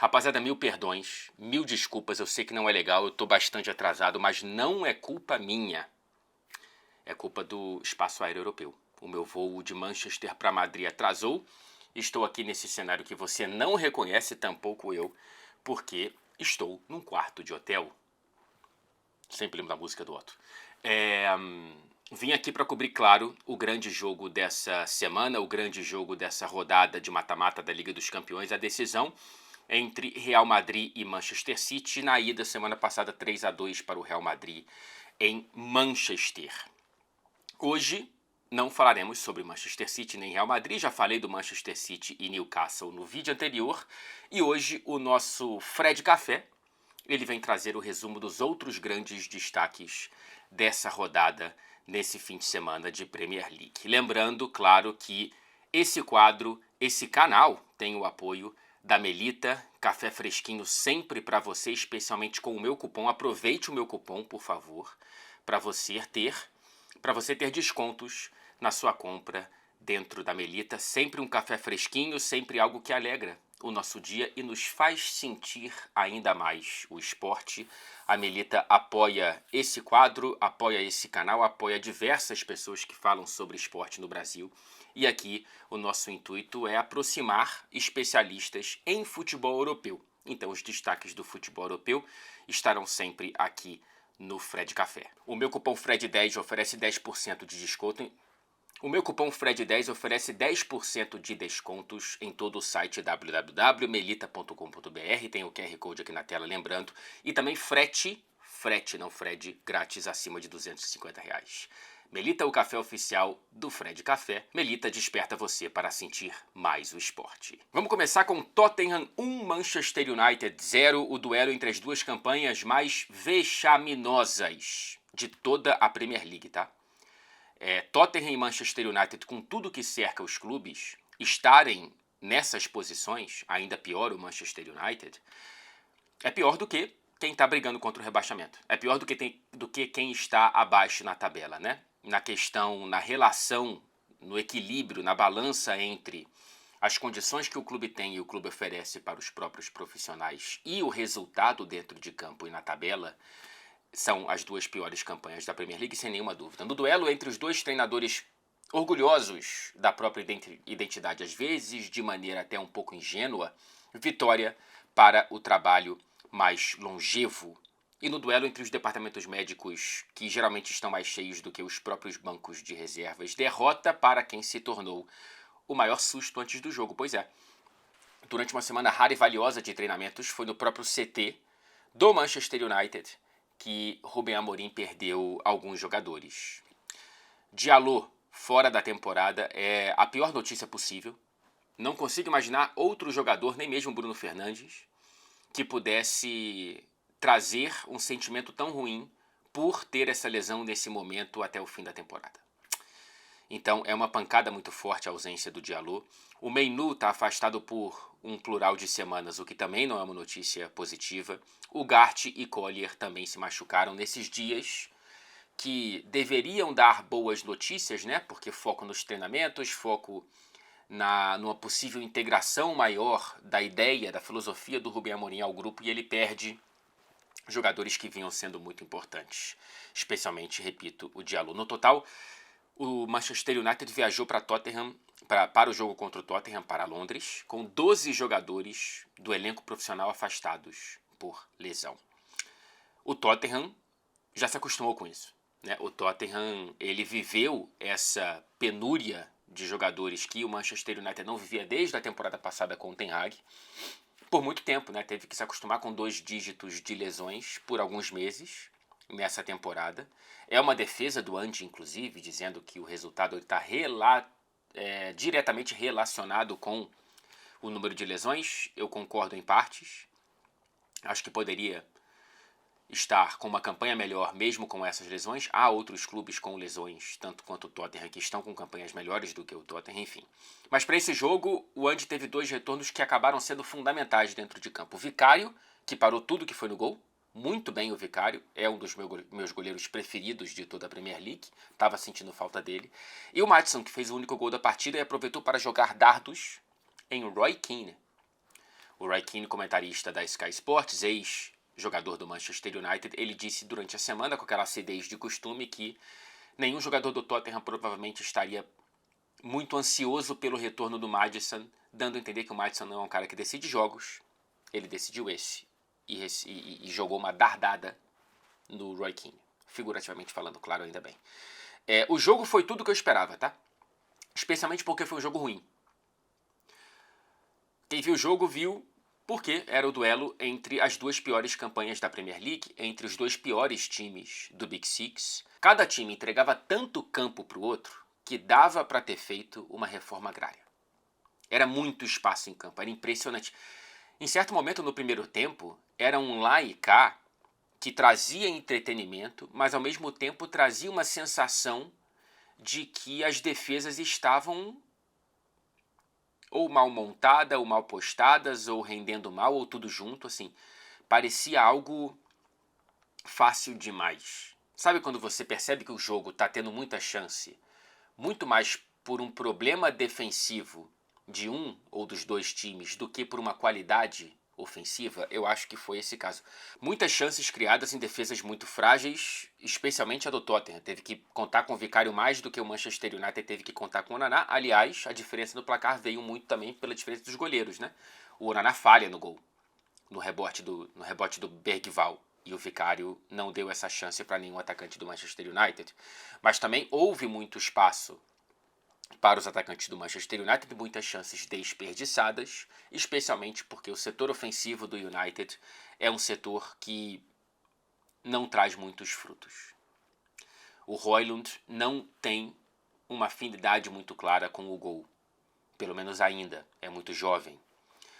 Rapaziada, mil perdões, mil desculpas, eu sei que não é legal, eu tô bastante atrasado, mas não é culpa minha. É culpa do espaço aéreo europeu. O meu voo de Manchester para Madrid atrasou. Estou aqui nesse cenário que você não reconhece, tampouco eu, porque estou num quarto de hotel. Sempre lembro da música do Otto. Vim aqui para cobrir, claro, o grande jogo dessa semana, o grande jogo dessa rodada de mata-mata da Liga dos Campeões, a decisão entre Real Madrid e Manchester City, na ida semana passada 3-2 para o Real Madrid em Manchester. Hoje não falaremos sobre Manchester City nem Real Madrid, já falei do Manchester City e Newcastle no vídeo anterior, e hoje o nosso Fred Café, ele vem trazer o resumo dos outros grandes destaques dessa rodada nesse fim de semana de Premier League. Lembrando, claro, que esse quadro, esse canal tem o apoio da Melita, café fresquinho sempre para você, especialmente com o meu cupom. Aproveite o meu cupom, por favor, para você ter descontos na sua compra dentro da Melita. Sempre um café fresquinho, sempre algo que alegra o nosso dia e nos faz sentir ainda mais o esporte. A Melita apoia esse quadro, apoia esse canal, apoia diversas pessoas que falam sobre esporte no Brasil. E aqui o nosso intuito é aproximar especialistas em futebol europeu. Então os destaques do futebol europeu estarão sempre aqui no Fred Café. O meu cupom FRED10 oferece 10% de desconto. O meu cupom FRED10 oferece 10% de descontos em todo o site www.melita.com.br. Tem o QR Code aqui na tela, lembrando. E também frete não Fred, grátis acima de R$250. Melita, o café oficial do Fred Café. Melita desperta você para sentir mais o esporte. Vamos começar com Tottenham 1, Manchester United 0, o duelo entre as duas campanhas mais vexaminosas de toda a Premier League, tá? Tottenham e Manchester United, com tudo que cerca os clubes, estarem nessas posições, ainda pior o Manchester United, é pior do que quem está brigando contra o rebaixamento. É pior do que quem está abaixo na tabela, né? Na questão, na relação, no equilíbrio, na balança entre as condições que o clube tem e o clube oferece para os próprios profissionais e o resultado dentro de campo e na tabela, são as duas piores campanhas da Premier League, sem nenhuma dúvida. No duelo entre os dois treinadores orgulhosos da própria identidade, às vezes de maneira até um pouco ingênua, vitória para o trabalho mais longevo. E no duelo entre os departamentos médicos, que geralmente estão mais cheios do que os próprios bancos de reservas, derrota para quem se tornou o maior susto antes do jogo. Pois é, durante uma semana rara e valiosa de treinamentos, foi no próprio CT do Manchester United que Rubem Amorim perdeu alguns jogadores. Diallo fora da temporada é a pior notícia possível. Não consigo imaginar outro jogador, nem mesmo Bruno Fernandes, que pudesse trazer um sentimento tão ruim por ter essa lesão nesse momento até o fim da temporada. Então é uma pancada muito forte a ausência do Diallo. O Mainoo está afastado por um plural de semanas, o que também não é uma notícia positiva. O Gart e Collier também se machucaram nesses dias que deveriam dar boas notícias, né? Porque foco nos treinamentos, foco numa possível integração maior da ideia, da filosofia do Rubem Amorim ao grupo, e ele perde jogadores que vinham sendo muito importantes, especialmente, repito, o Diallo. No total, o Manchester United viajou para Tottenham, para o jogo contra o Tottenham, para Londres, com 12 jogadores do elenco profissional afastados por lesão. O Tottenham já se acostumou com isso, né? O Tottenham, ele viveu essa penúria de jogadores que o Manchester United não vivia desde a temporada passada com o Ten Hag por muito tempo, né? Teve que se acostumar com 2 dígitos de lesões por alguns meses nessa temporada. É uma defesa do Andy, inclusive, dizendo que o resultado está diretamente relacionado com o número de lesões. Eu concordo em partes. Acho que poderia estar com uma campanha melhor mesmo com essas lesões. Há outros clubes com lesões, tanto quanto o Tottenham, que estão com campanhas melhores do que o Tottenham, enfim. Mas para esse jogo, o Andy teve 2 retornos que acabaram sendo fundamentais dentro de campo. O Vicário, que parou tudo que foi no gol. Muito bem o Vicário, é um dos meus goleiros preferidos de toda a Premier League, estava sentindo falta dele. E o Maddison, que fez o único gol da partida e aproveitou para jogar dardos em Roy Keane. O Roy Keane, comentarista da Sky Sports, ex-jogador do Manchester United, ele disse durante a semana, com aquela acidez de costume, que nenhum jogador do Tottenham provavelmente estaria muito ansioso pelo retorno do Maddison, dando a entender que o Maddison não é um cara que decide jogos. Ele decidiu esse e jogou uma dardada no Roy Keane. Figurativamente falando, claro, ainda bem. O jogo foi tudo que eu esperava, tá? Especialmente porque foi um jogo ruim. Quem viu o jogo viu porque era o duelo entre as duas piores campanhas da Premier League, entre os dois piores times do Big Six. Cada time entregava tanto campo para o outro que dava para ter feito uma reforma agrária. Era muito espaço em campo, era impressionante. Em certo momento no primeiro tempo, era um lá e cá que trazia entretenimento, mas ao mesmo tempo trazia uma sensação de que as defesas estavam ou mal montadas, ou mal postadas, ou rendendo mal, ou tudo junto, assim. Parecia algo fácil demais. Sabe quando você percebe que o jogo está tendo muita chance, muito mais por um problema defensivo de um ou dos dois times do que por uma qualidade ofensiva? Eu acho que foi esse caso. Muitas chances criadas em defesas muito frágeis, especialmente a do Tottenham. Teve que contar com o Vicário mais do que o Manchester United teve que contar com o Onaná. Aliás, a diferença no placar veio muito também pela diferença dos goleiros, né? O Onaná falha no gol, no rebote do Bergvall. E o Vicário não deu essa chance para nenhum atacante do Manchester United. Mas também houve muito espaço para os atacantes do Manchester United, muitas chances desperdiçadas, especialmente porque o setor ofensivo do United é um setor que não traz muitos frutos. O Højlund não tem uma afinidade muito clara com o gol, pelo menos ainda, é muito jovem.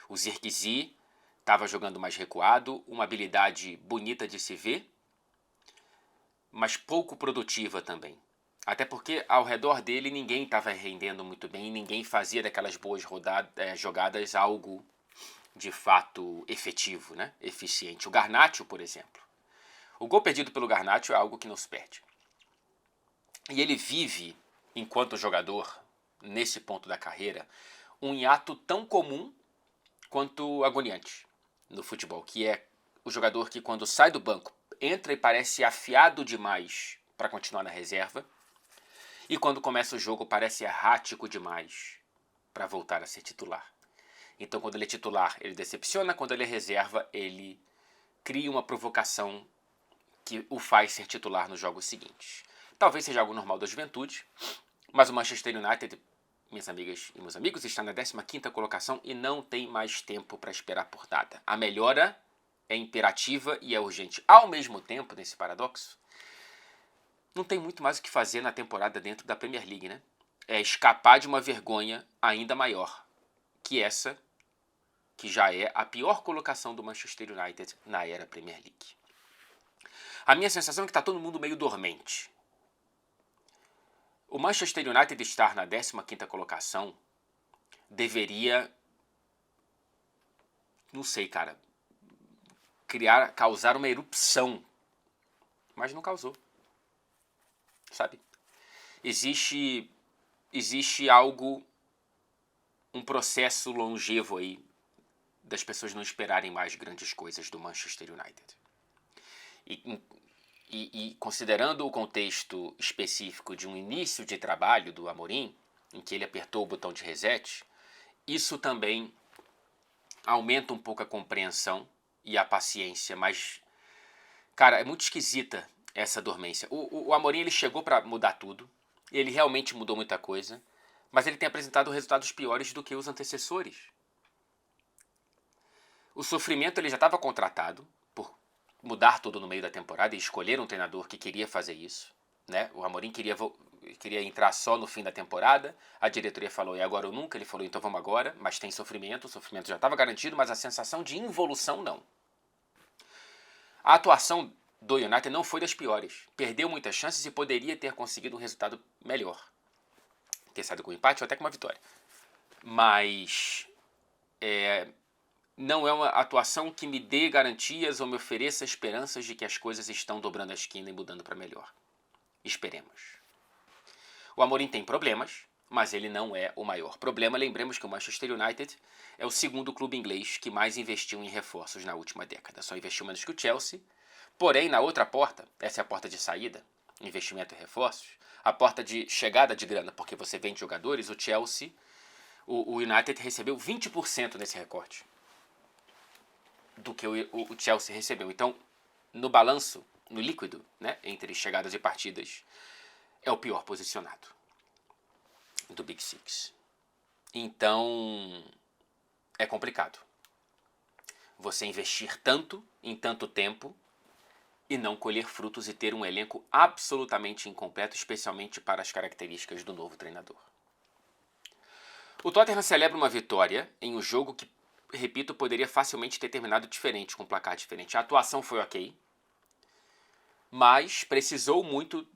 O Zirkzee estava jogando mais recuado, uma habilidade bonita de se ver, mas pouco produtiva também. Até porque ao redor dele ninguém estava rendendo muito bem, ninguém fazia daquelas boas jogadas algo de fato efetivo, né? Eficiente. O Garnacho, por exemplo. O gol perdido pelo Garnacho é algo que não se perde. E ele vive, enquanto jogador, nesse ponto da carreira, um hiato tão comum quanto agoniante no futebol, que é o jogador que quando sai do banco entra e parece afiado demais para continuar na reserva, e quando começa o jogo parece errático demais para voltar a ser titular. Então quando ele é titular ele decepciona, quando ele é reserva ele cria uma provocação que o faz ser titular nos jogos seguintes. Talvez seja algo normal da juventude, mas o Manchester United, minhas amigas e meus amigos, está na 15ª colocação e não tem mais tempo para esperar por nada. A melhora é imperativa e é urgente. Ao mesmo tempo, nesse paradoxo, não tem muito mais o que fazer na temporada dentro da Premier League, né? É escapar de uma vergonha ainda maior, que essa, que já é a pior colocação do Manchester United na era Premier League. A minha sensação é que está todo mundo meio dormente. O Manchester United estar na 15ª colocação deveria, não sei, cara, causar uma erupção, mas não causou. Sabe? Existe algo, um processo longevo aí das pessoas não esperarem mais grandes coisas do Manchester United. E considerando o contexto específico de um início de trabalho do Amorim, em que ele apertou o botão de reset, isso também aumenta um pouco a compreensão e a paciência, mas, cara, é muito esquisita essa dormência. O Amorim ele chegou para mudar tudo, ele realmente mudou muita coisa, mas ele tem apresentado resultados piores do que os antecessores. O Sofrimento ele já estava contratado por mudar tudo no meio da temporada e escolher um treinador que queria fazer isso, né? O Amorim queria entrar só no fim da temporada, a diretoria falou, e agora ou nunca? Ele falou, então vamos agora, mas tem Sofrimento, o Sofrimento já estava garantido, mas a sensação de involução não. A atuação do United não foi das piores. Perdeu muitas chances e poderia ter conseguido um resultado melhor. Ter saído com um empate ou até com uma vitória. Mas não é uma atuação que me dê garantias ou me ofereça esperanças de que as coisas estão dobrando a esquina e mudando para melhor. Esperemos. O Amorim tem problemas, mas ele não é o maior problema. Lembremos que o Manchester United é o segundo clube inglês que mais investiu em reforços na última década. Só investiu menos que o Chelsea. Porém, na outra porta, essa é a porta de saída, investimento e reforços, a porta de chegada de grana, porque você vende jogadores, o Chelsea, o United recebeu 20% nesse recorte do que o Chelsea recebeu. Então, no balanço, no líquido, né, entre chegadas e partidas, é o pior posicionado do Big Six. Então, é complicado você investir tanto em tanto tempo e não colher frutos e ter um elenco absolutamente incompleto, especialmente para as características do novo treinador. O Tottenham celebra uma vitória em um jogo que, repito, poderia facilmente ter terminado diferente, com um placar diferente. A atuação foi ok, mas precisou muito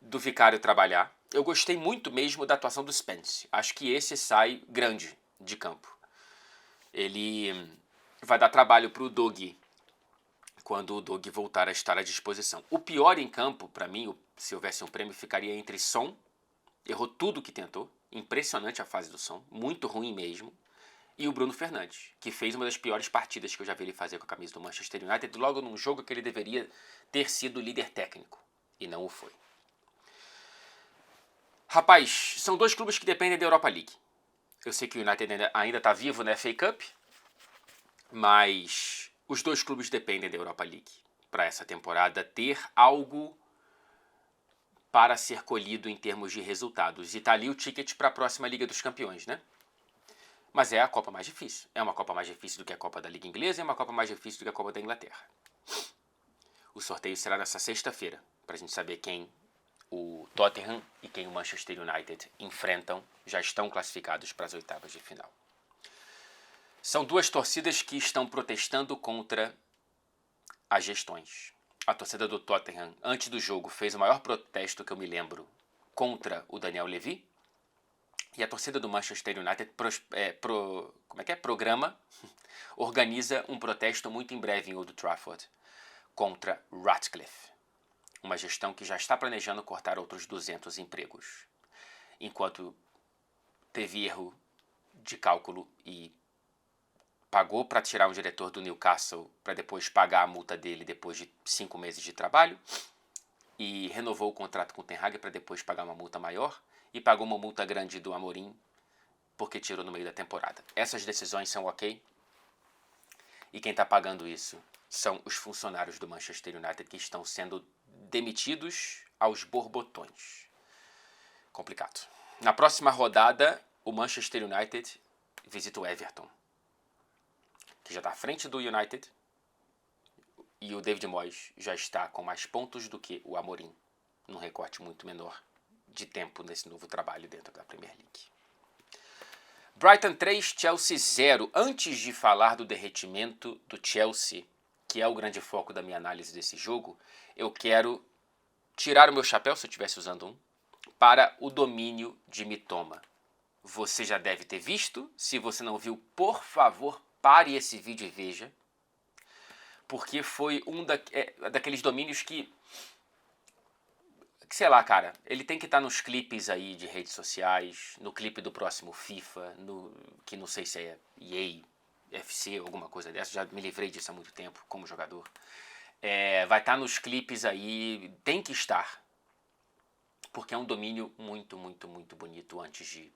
do Vicário trabalhar. Eu gostei muito mesmo da atuação do Spence. Acho que esse sai grande de campo. Ele vai dar trabalho para o Dogi quando o Dogi voltar a estar à disposição. O pior em campo, para mim, se houvesse um prêmio, ficaria entre Son, errou tudo que tentou, impressionante a fase do Son, muito ruim mesmo, e o Bruno Fernandes, que fez uma das piores partidas que eu já vi ele fazer com a camisa do Manchester United, logo num jogo que ele deveria ter sido líder técnico, e não o foi. Rapaz, são dois clubes que dependem da Europa League. Eu sei que o United ainda está vivo na FA Cup, mas os dois clubes dependem da Europa League para essa temporada ter algo para ser colhido em termos de resultados. E tá ali o ticket para a próxima Liga dos Campeões, né? Mas é a Copa mais difícil. É uma Copa mais difícil do que a Copa da Liga Inglesa e é uma Copa mais difícil do que a Copa da Inglaterra. O sorteio será nessa sexta-feira, para a gente saber quem o Tottenham e quem o Manchester United enfrentam, já estão classificados para as oitavas de final. São duas torcidas que estão protestando contra as gestões. A torcida do Tottenham, antes do jogo, fez o maior protesto que eu me lembro contra o Daniel Levy. E a torcida do Manchester United organiza um protesto muito em breve em Old Trafford contra Ratcliffe, uma gestão que já está planejando cortar outros 200 empregos. Enquanto teve erro de cálculo e pagou para tirar um diretor do Newcastle para depois pagar a multa dele depois de 5 meses de trabalho, e renovou o contrato com o Ten Hag para depois pagar uma multa maior, e pagou uma multa grande do Amorim porque tirou no meio da temporada. Essas decisões são ok, e quem está pagando isso são os funcionários do Manchester United que estão sendo demitidos aos borbotões. Complicado. Na próxima rodada, o Manchester United visita o Everton, que já está à frente do United, e o David Moyes já está com mais pontos do que o Amorim, num recorte muito menor de tempo nesse novo trabalho dentro da Premier League. Brighton 3, Chelsea 0. Antes de falar do derretimento do Chelsea, que é o grande foco da minha análise desse jogo, eu quero tirar o meu chapéu, se eu estivesse usando um, para o domínio de Mitoma. Você já deve ter visto. Se você não viu, por favor, pare esse vídeo e veja. Porque foi daqueles domínios que, sei lá, cara, ele tem que estar nos clipes aí de redes sociais, no clipe do próximo FIFA, que não sei se é EA, FC, alguma coisa dessa, já me livrei disso há muito tempo como jogador. Vai estar nos clipes aí, tem que estar, porque é um domínio muito, muito, muito bonito antes de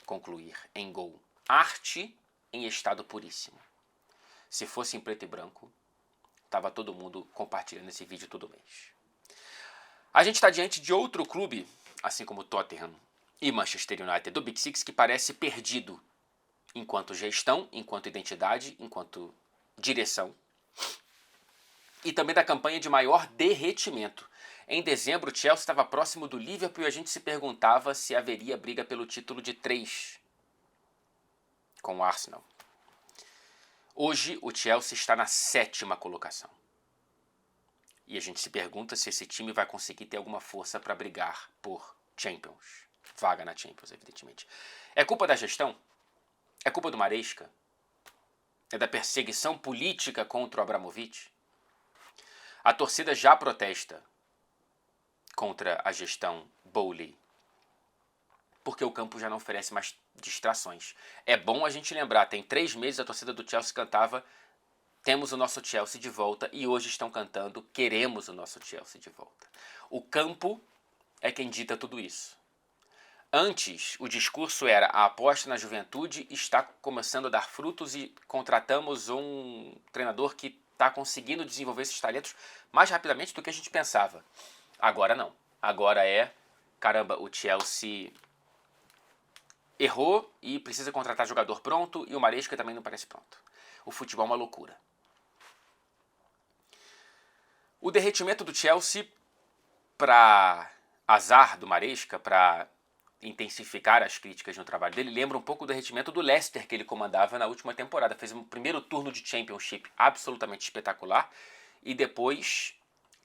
concluir em gol. Arte em estado puríssimo. Se fosse em preto e branco, tava todo mundo compartilhando esse vídeo todo mês. A gente está diante de outro clube, assim como Tottenham e Manchester United do Big Six, que parece perdido enquanto gestão, enquanto identidade, enquanto direção, e também da campanha de maior derretimento. Em dezembro, o Chelsea estava próximo do Liverpool e a gente se perguntava se haveria briga pelo título de 3 com o Arsenal. Hoje, o Chelsea está na 7ª colocação. E a gente se pergunta se esse time vai conseguir ter alguma força para brigar por Champions. Vaga na Champions, evidentemente. É culpa da gestão? É culpa do Maresca? É da perseguição política contra o Abramovich? A torcida já protesta contra a gestão Bowley porque o campo já não oferece mais distrações. É bom a gente lembrar, tem 3 meses a torcida do Chelsea cantava "Temos o nosso Chelsea de volta", e hoje estão cantando "Queremos o nosso Chelsea de volta". O campo é quem dita tudo isso. Antes, o discurso era: a aposta na juventude está começando a dar frutos e contratamos um treinador que está conseguindo desenvolver esses talentos mais rapidamente do que a gente pensava. Agora não. Agora é, caramba, o Chelsea errou e precisa contratar jogador pronto, e o Maresca também não parece pronto. O futebol é uma loucura. O derretimento do Chelsea, para azar do Maresca, para intensificar as críticas no trabalho dele, lembra um pouco o derretimento do Leicester que ele comandava na última temporada. Fez um primeiro turno de Championship absolutamente espetacular e depois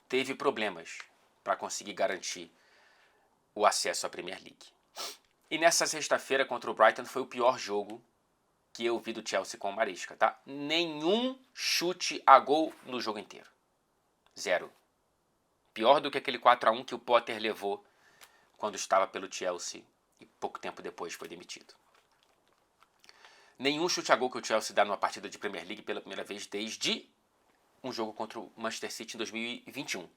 teve problemas para conseguir garantir o acesso à Premier League. E nessa sexta-feira contra o Brighton foi o pior jogo que eu vi do Chelsea com o Maresca, tá? Nenhum chute a gol no jogo inteiro. 0. Pior do que aquele 4-1 que o Potter levou quando estava pelo Chelsea e pouco tempo depois foi demitido. Nenhum chute a gol que o Chelsea dá numa partida de Premier League pela primeira vez desde um jogo contra o Manchester City em 2021.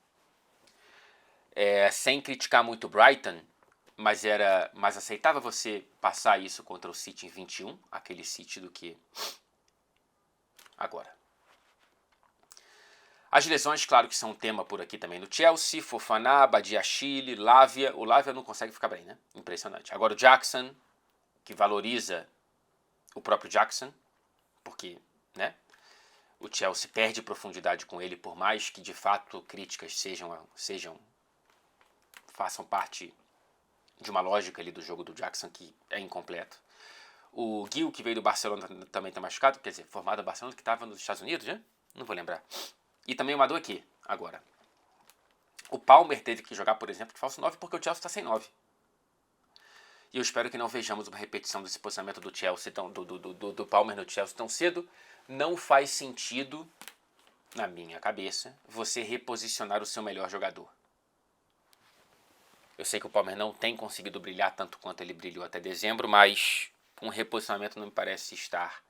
Sem criticar muito o Brighton, mas era mais aceitável você passar isso contra o City em 21, aquele City, do que agora. As lesões, claro que são um tema por aqui também no Chelsea. Fofana, Badiashile, Lavia. O Lavia não consegue ficar bem, né? Impressionante. Agora o Jackson, que valoriza o próprio Jackson, porque, né, o Chelsea perde profundidade com ele, por mais que de fato críticas façam parte de uma lógica ali do jogo do Jackson que é incompleto. O Gil, que veio do Barcelona, também está machucado, quer dizer, formado no Barcelona, que estava nos Estados Unidos, né? Não vou lembrar. E também o Madu aqui, agora. O Palmer teve que jogar, por exemplo, de falso 9 porque o Chelsea está sem 9. E eu espero que não vejamos uma repetição desse posicionamento do Chelsea, do Palmer no Chelsea tão cedo. Não faz sentido, na minha cabeça, você reposicionar o seu melhor jogador. Eu sei que o Palmer não tem conseguido brilhar tanto quanto ele brilhou até dezembro, mas um reposicionamento não me parece estar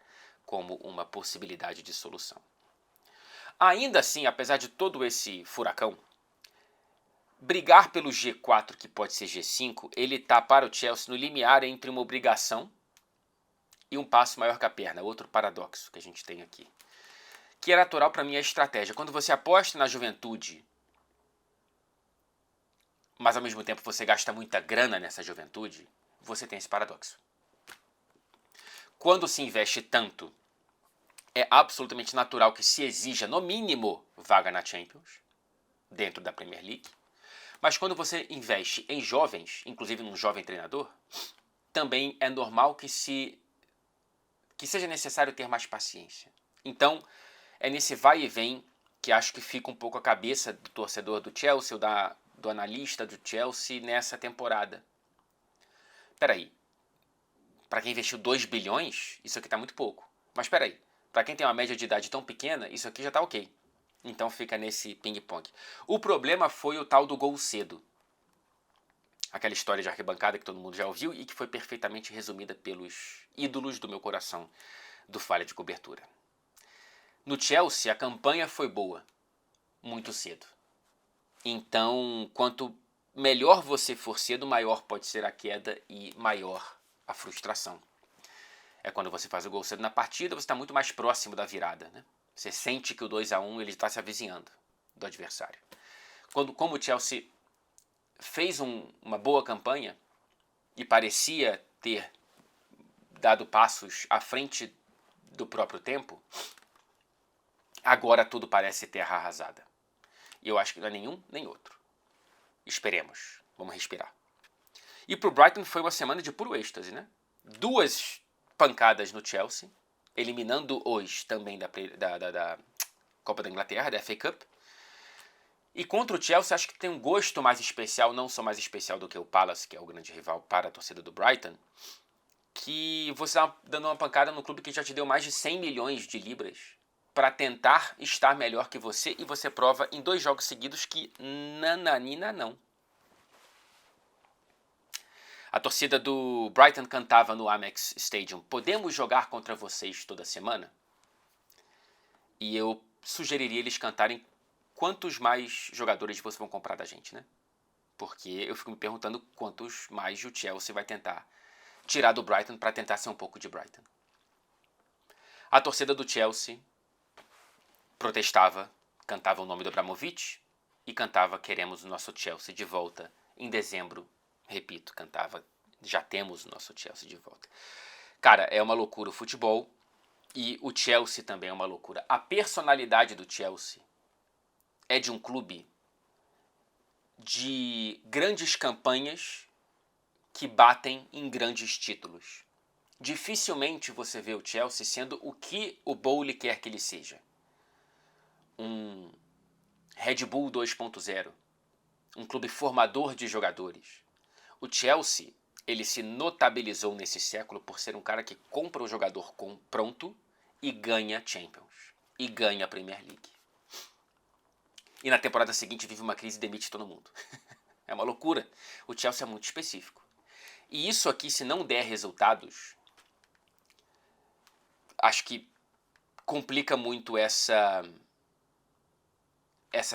como uma possibilidade de solução. Ainda assim, apesar de todo esse furacão, brigar pelo G4, que pode ser G5, ele está para o Chelsea no limiar entre uma obrigação e um passo maior que a perna. Outro paradoxo que a gente tem aqui. Que é natural para mim a estratégia. Quando você aposta na juventude, mas ao mesmo tempo você gasta muita grana nessa juventude, você tem esse paradoxo. Quando se investe tanto, é absolutamente natural que se exija, no mínimo, vaga na Champions, dentro da Premier League. Mas quando você investe em jovens, inclusive num jovem treinador, também é normal que seja necessário ter mais paciência. Então, é nesse vai e vem que acho que fica um pouco a cabeça do torcedor do Chelsea, ou do analista do Chelsea nessa temporada. Peraí, para quem investiu 2 bilhões, isso aqui está muito pouco. Mas peraí, para quem tem uma média de idade tão pequena, isso aqui já está ok. Então fica nesse ping-pong. O problema foi o tal do gol cedo. Aquela história de arquibancada que todo mundo já ouviu e que foi perfeitamente resumida pelos ídolos do meu coração do Falha de Cobertura. No Chelsea, a campanha foi boa, muito cedo. Então, quanto melhor você for cedo, maior pode ser a queda e maior a frustração. É quando você faz o gol cedo na partida, você está muito mais próximo da virada, né? Você sente que o 2-1 ele está se avizinhando do adversário. Como o Chelsea fez uma boa campanha e parecia ter dado passos à frente do próprio tempo, agora tudo parece terra arrasada. E eu acho que não é nenhum nem outro. Esperemos. Vamos respirar. E para o Brighton foi uma semana de puro êxtase, né? 2 pancadas no Chelsea, eliminando-os também da Copa da Inglaterra, da FA Cup. E contra o Chelsea, acho que tem um gosto mais especial, não só mais especial do que o Palace, que é o grande rival para a torcida do Brighton, que você está dando uma pancada no clube que já te deu mais de 100 milhões de libras para tentar estar melhor que você, e você prova em 2 jogos seguidos que nananina não. A torcida do Brighton cantava no Amex Stadium: podemos jogar contra vocês toda semana? E eu sugeriria eles cantarem quantos mais jogadores vocês vão comprar da gente, né? Porque eu fico me perguntando quantos mais o Chelsea vai tentar tirar do Brighton para tentar ser um pouco de Brighton. A torcida do Chelsea protestava, cantava o nome do Abramovich e cantava queremos o nosso Chelsea de volta em dezembro. Repito, cantava já temos o nosso Chelsea de volta. Cara, é uma loucura o futebol e o Chelsea também é uma loucura. A personalidade do Chelsea é de um clube de grandes campanhas que batem em grandes títulos. Dificilmente você vê o Chelsea sendo o que o Bowley quer que ele seja. Um Red Bull 2.0, um clube formador de jogadores. O Chelsea, ele se notabilizou nesse século por ser um cara que compra o jogador pronto e ganha Champions, e ganha a Premier League. E na temporada seguinte vive uma crise e demite todo mundo. É uma loucura. O Chelsea é muito específico. E isso aqui, se não der resultados, acho que complica muito essa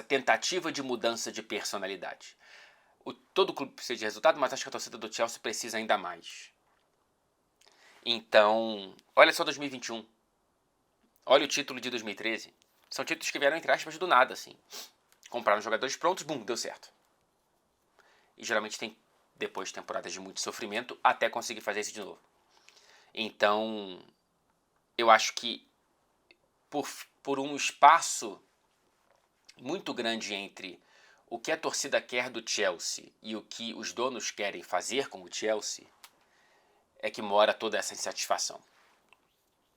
tentativa de mudança de personalidade. Todo clube precisa de resultado, mas acho que a torcida do Chelsea precisa ainda mais. Então, olha só 2021. Olha o título de 2013. São títulos que vieram, entre aspas, do nada, assim. Compraram jogadores prontos, bum, deu certo. E geralmente tem depois temporadas de muito sofrimento até conseguir fazer isso de novo. Então, eu acho que por um espaço muito grande entre o que a torcida quer do Chelsea e o que os donos querem fazer com o Chelsea, é que mora toda essa insatisfação.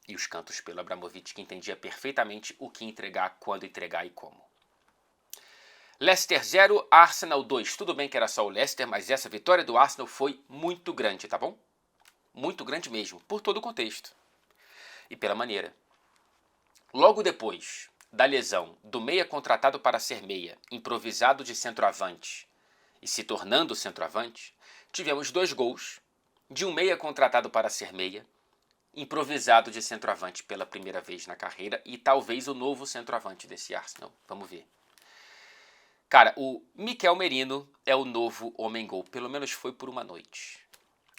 E os cantos pelo Abramovich, que entendia perfeitamente o que entregar, quando entregar e como. Leicester 0, Arsenal 2. Tudo bem que era só o Leicester, mas essa vitória do Arsenal foi muito grande, tá bom? Muito grande mesmo, por todo o contexto. E pela maneira. Logo depois da lesão do meia contratado para ser meia, improvisado de centroavante e se tornando centroavante, tivemos 2 gols de um meia contratado para ser meia, improvisado de centroavante pela primeira vez na carreira e talvez o novo centroavante desse Arsenal. Vamos ver. Cara, o Mikel Merino é o novo homem-gol, pelo menos foi por uma noite.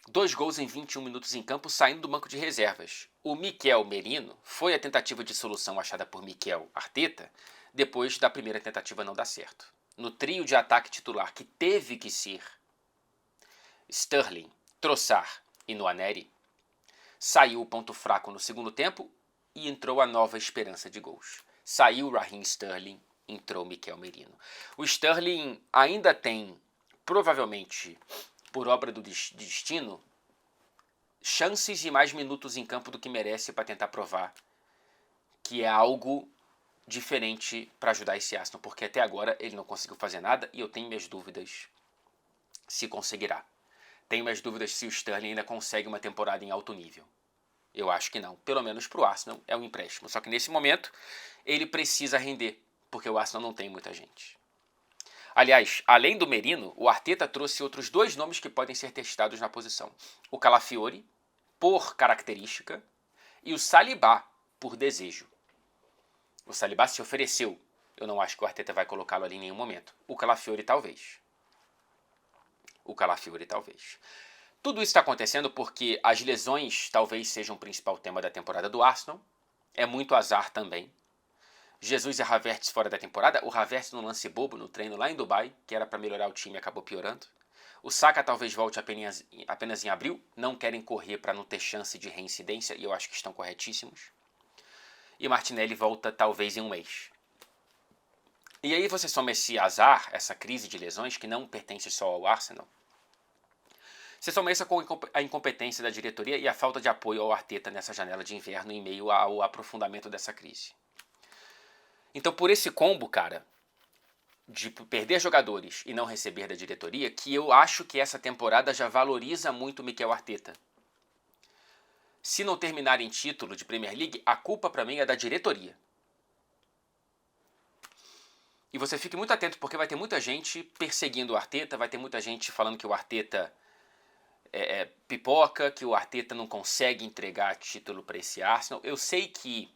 2 gols em 21 minutos em campo saindo do banco de reservas. O Mikel Merino foi a tentativa de solução achada por Mikel Arteta depois da primeira tentativa não dar certo. No trio de ataque titular que teve que ser Sterling, Trossard e Nwaneri, saiu o ponto fraco no segundo tempo e entrou a nova esperança de gols. Saiu Raheem Sterling, entrou Mikel Merino. O Sterling ainda tem, provavelmente por obra do destino, chances e mais minutos em campo do que merece para tentar provar que é algo diferente para ajudar esse Arsenal, porque até agora ele não conseguiu fazer nada e eu tenho minhas dúvidas se conseguirá. Tenho minhas dúvidas se o Sterling ainda consegue uma temporada em alto nível. Eu acho que não. Pelo menos para o Arsenal é um empréstimo. Só que nesse momento ele precisa render, porque o Arsenal não tem muita gente. Aliás, além do Merino, o Arteta trouxe outros 2 nomes que podem ser testados na posição. O Calafiori, por característica, e o Saliba, por desejo. O Saliba se ofereceu. Eu não acho que o Arteta vai colocá-lo ali em nenhum momento. O Calafiori talvez. Tudo isso está acontecendo porque as lesões talvez sejam o principal tema da temporada do Arsenal. É muito azar também. Jesus e Havertz fora da temporada. O Havertz num lance bobo no treino lá em Dubai, que era para melhorar o time, acabou piorando. O Saka talvez volte apenas em abril. Não querem correr para não ter chance de reincidência, e eu acho que estão corretíssimos. E Martinelli volta talvez em um mês. E aí você soma esse azar, essa crise de lesões, que não pertence só ao Arsenal. Você soma isso com a incompetência da diretoria e a falta de apoio ao Arteta nessa janela de inverno em meio ao aprofundamento dessa crise. Então, por esse combo, cara, de perder jogadores e não receber da diretoria, que eu acho que essa temporada já valoriza muito o Mikel Arteta. Se não terminar em título de Premier League, a culpa para mim é da diretoria. E você fique muito atento, porque vai ter muita gente perseguindo o Arteta, vai ter muita gente falando que o Arteta pipoca, que o Arteta não consegue entregar título para esse Arsenal. Eu sei que,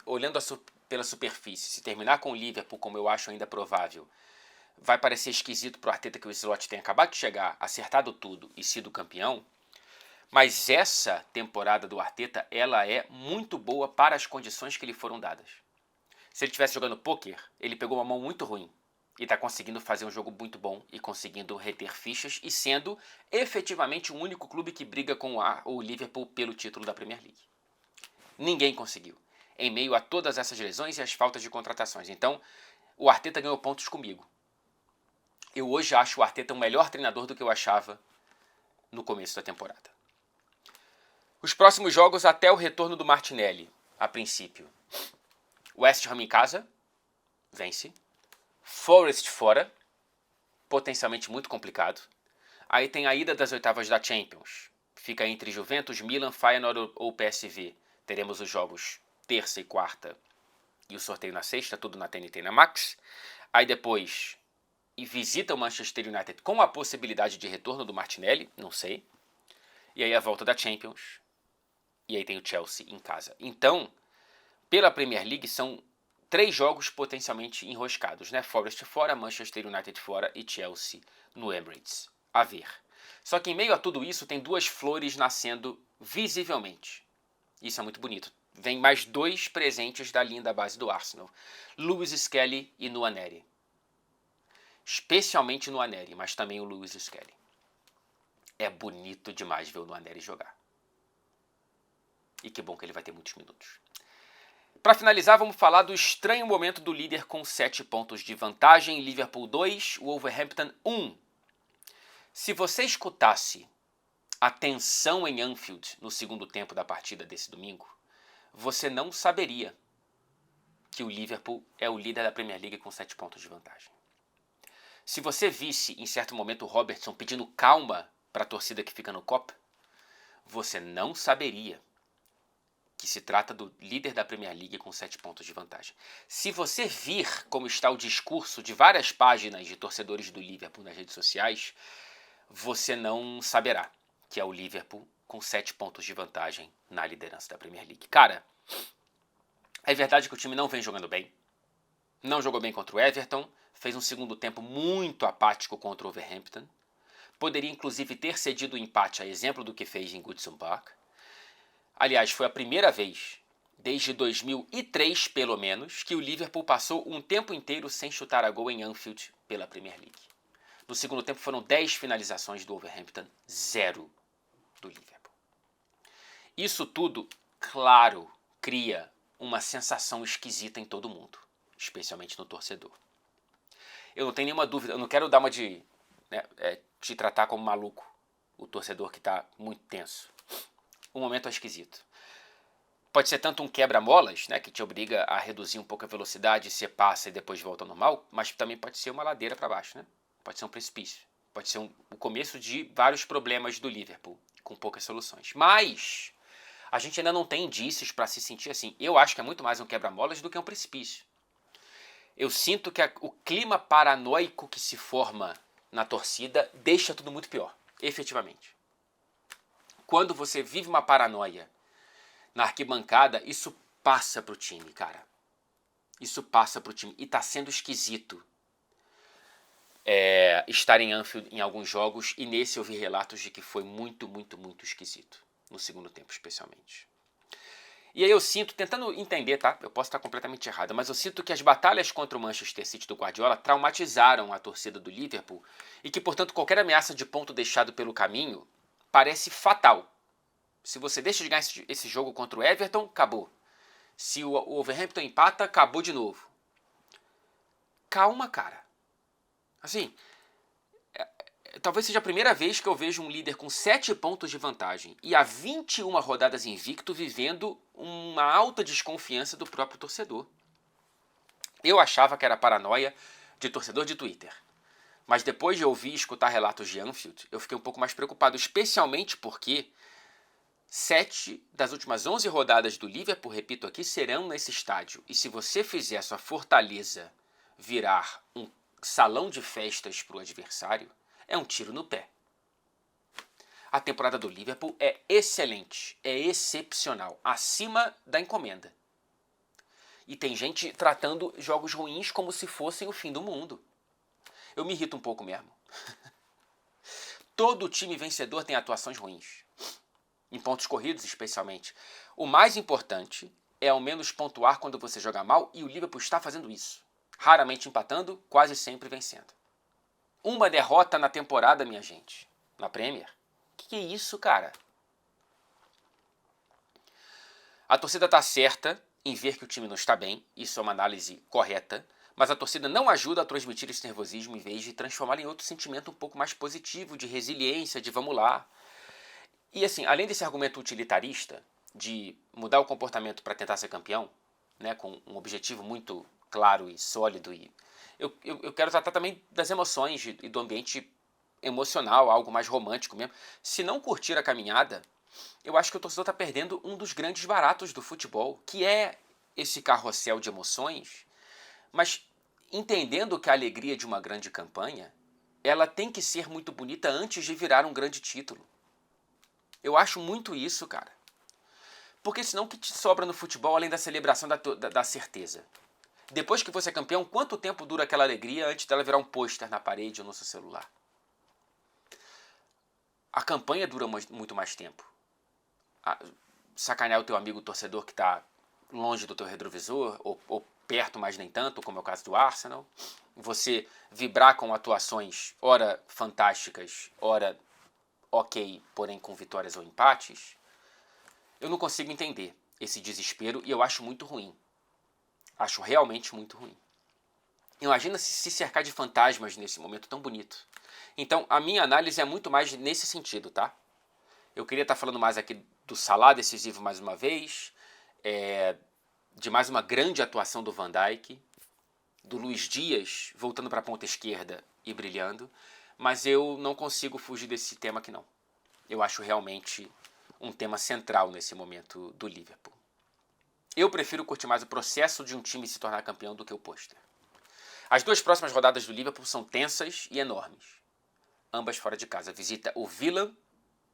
olhando pela superfície, se terminar com o Liverpool, como eu acho ainda provável, vai parecer esquisito para o Arteta que o Slot tenha acabado de chegar, acertado tudo e sido campeão. Mas essa temporada do Arteta, ela é muito boa para as condições que lhe foram dadas. Se ele estivesse jogando pôquer, ele pegou uma mão muito ruim e está conseguindo fazer um jogo muito bom e conseguindo reter fichas e sendo efetivamente o único clube que briga com o Liverpool pelo título da Premier League. Ninguém conseguiu, em meio a todas essas lesões e as faltas de contratações. Então, o Arteta ganhou pontos comigo. Eu hoje acho o Arteta um melhor treinador do que eu achava no começo da temporada. Os próximos jogos até o retorno do Martinelli, a princípio. West Ham em casa, vence. Forest fora, potencialmente muito complicado. Aí tem a ida das oitavas da Champions. Fica entre Juventus, Milan, Feyenoord ou PSV. Teremos os jogos terça e quarta e o sorteio na sexta, tudo na TNT e na Max. Aí depois visita o Manchester United com a possibilidade de retorno do Martinelli, não sei. E aí a volta da Champions. E aí tem o Chelsea em casa. Então, pela Premier League são 3 jogos potencialmente enroscados, né? Forest fora, Manchester United fora e Chelsea no Emirates. A ver. Só que em meio a tudo isso tem 2 flores nascendo visivelmente. Isso é muito bonito. Vem mais 2 presentes da linda base do Arsenal. Lewis Skelly e Nwaneri. Especialmente no Nwaneri, mas também o Lewis Skelly. É bonito demais ver o Nwaneri jogar. E que bom que ele vai ter muitos minutos. Para finalizar, vamos falar do estranho momento do líder com 7 pontos de vantagem. Liverpool 2, Wolverhampton 1. Se você escutasse a tensão em Anfield no segundo tempo da partida desse domingo, você não saberia que o Liverpool é o líder da Premier League com 7 pontos de vantagem. Se você visse em certo momento o Robertson pedindo calma para a torcida que fica no Kop, você não saberia que se trata do líder da Premier League com 7 pontos de vantagem. Se você vir como está o discurso de várias páginas de torcedores do Liverpool nas redes sociais, você não saberá que é o Liverpool com 7 pontos de vantagem na liderança da Premier League. Cara, é verdade que o time não vem jogando bem. Não jogou bem contra o Everton, fez um segundo tempo muito apático contra o Wolverhampton. Poderia inclusive ter cedido o empate a exemplo do que fez em Goodison Park. Aliás, foi a primeira vez, desde 2003 pelo menos, que o Liverpool passou um tempo inteiro sem chutar a gol em Anfield pela Premier League. No segundo tempo foram 10 finalizações do Wolverhampton, 0 do Liverpool. Isso tudo, claro, cria uma sensação esquisita em todo mundo, especialmente no torcedor. Eu não tenho nenhuma dúvida, eu não quero dar uma de te tratar como maluco, o torcedor que está muito tenso. O momento é esquisito. Pode ser tanto um quebra-molas, né, que te obriga a reduzir um pouco a velocidade, você passa e depois volta ao normal, mas também pode ser uma ladeira para baixo, né? Pode ser um precipício. Pode ser o começo de vários problemas do Liverpool, com poucas soluções. Mas a gente ainda não tem indícios para se sentir assim. Eu acho que é muito mais um quebra-molas do que um precipício. Eu sinto que o clima paranoico que se forma na torcida deixa tudo muito pior, efetivamente. Quando você vive uma paranoia na arquibancada, isso passa pro time, cara. Isso passa pro time. E tá sendo esquisito estar em Anfield em alguns jogos. E nesse eu vi relatos de que foi muito, muito, muito esquisito. No segundo tempo, especialmente. E aí eu sinto, tentando entender, tá? Eu posso estar completamente errado, mas eu sinto que as batalhas contra o Manchester City do Guardiola traumatizaram a torcida do Liverpool e que, portanto, qualquer ameaça de ponto deixado pelo caminho parece fatal. Se você deixa de ganhar esse jogo contra o Everton, acabou. Se o Wolverhampton empata, acabou de novo. Calma, cara. Assim, talvez seja a primeira vez que eu vejo um líder com 7 pontos de vantagem e há 21 rodadas invicto vivendo uma alta desconfiança do próprio torcedor. Eu achava que era paranoia de torcedor de Twitter. Mas depois de ouvir e escutar relatos de Anfield, eu fiquei um pouco mais preocupado, especialmente porque 7 das últimas 11 rodadas do Liverpool, repito aqui, serão nesse estádio. E se você fizer sua Fortaleza virar um salão de festas para o adversário, é um tiro no pé. A temporada do Liverpool é excelente, é excepcional, acima da encomenda. E tem gente tratando jogos ruins como se fossem o fim do mundo. Eu me irrito um pouco mesmo. Todo time vencedor tem atuações ruins. Em pontos corridos, especialmente. O mais importante é ao menos pontuar quando você joga mal, e o Liverpool está fazendo isso. Raramente empatando, quase sempre vencendo. Uma derrota na temporada, minha gente. Na Premier. Que é isso, cara? A torcida está certa em ver que o time não está bem. Isso é uma análise correta. Mas a torcida não ajuda a transmitir esse nervosismo em vez de transformar em outro sentimento um pouco mais positivo, de resiliência, de vamos lá. E assim, além desse argumento utilitarista de mudar o comportamento para tentar ser campeão, né, com um objetivo muito claro e sólido, e eu quero tratar também das emoções e do ambiente emocional, algo mais romântico mesmo. Se não curtir a caminhada, eu acho que o torcedor está perdendo um dos grandes baratos do futebol, que é esse carrossel de emoções, mas entendendo que a alegria de uma grande campanha, ela tem que ser muito bonita antes de virar um grande título. Eu acho muito isso, cara. Porque senão o que te sobra no futebol, além da celebração da certeza? Depois que você é campeão, quanto tempo dura aquela alegria antes dela virar um pôster na parede ou no seu celular? A campanha dura muito mais tempo. Sacanear o teu amigo torcedor que está longe do teu retrovisor, ou perto, mas nem tanto, como é o caso do Arsenal. Você vibrar com atuações, ora fantásticas, ora ok, porém com vitórias ou empates. Eu não consigo entender esse desespero e eu acho muito ruim. Acho realmente muito ruim. Imagina se cercar de fantasmas nesse momento tão bonito. Então, a minha análise é muito mais nesse sentido, tá? Eu queria estar falando mais aqui do Salah decisivo mais uma vez, de mais uma grande atuação do Van Dijk, do Luís Dias voltando para a ponta esquerda e brilhando, mas eu não consigo fugir desse tema aqui não. Eu acho realmente um tema central nesse momento do Liverpool. Eu prefiro curtir mais o processo de um time se tornar campeão do que o pôster. As duas próximas rodadas do Liverpool são tensas e enormes. Ambas fora de casa. Visita o Villa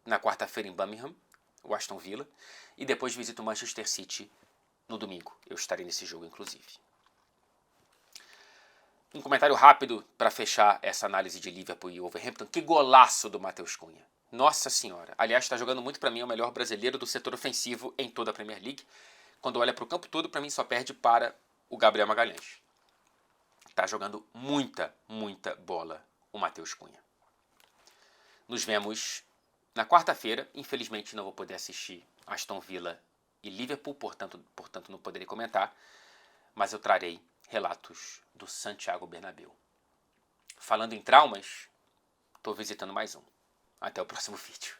na quarta-feira em Birmingham, o Aston Villa, e depois visita o Manchester City no domingo. Eu estarei nesse jogo, inclusive. Um comentário rápido para fechar essa análise de Liverpool e Wolverhampton. Que golaço do Matheus Cunha. Nossa senhora. Aliás, está jogando muito para mim, é o melhor brasileiro do setor ofensivo em toda a Premier League. Quando olha para o campo todo, para mim só perde para o Gabriel Magalhães. Está jogando muita, muita bola o Matheus Cunha. Nos vemos na quarta-feira. Infelizmente não vou poder assistir Aston Villa e Liverpool, portanto não poderei comentar. Mas eu trarei relatos do Santiago Bernabéu. Falando em traumas, estou visitando mais um. Até o próximo vídeo.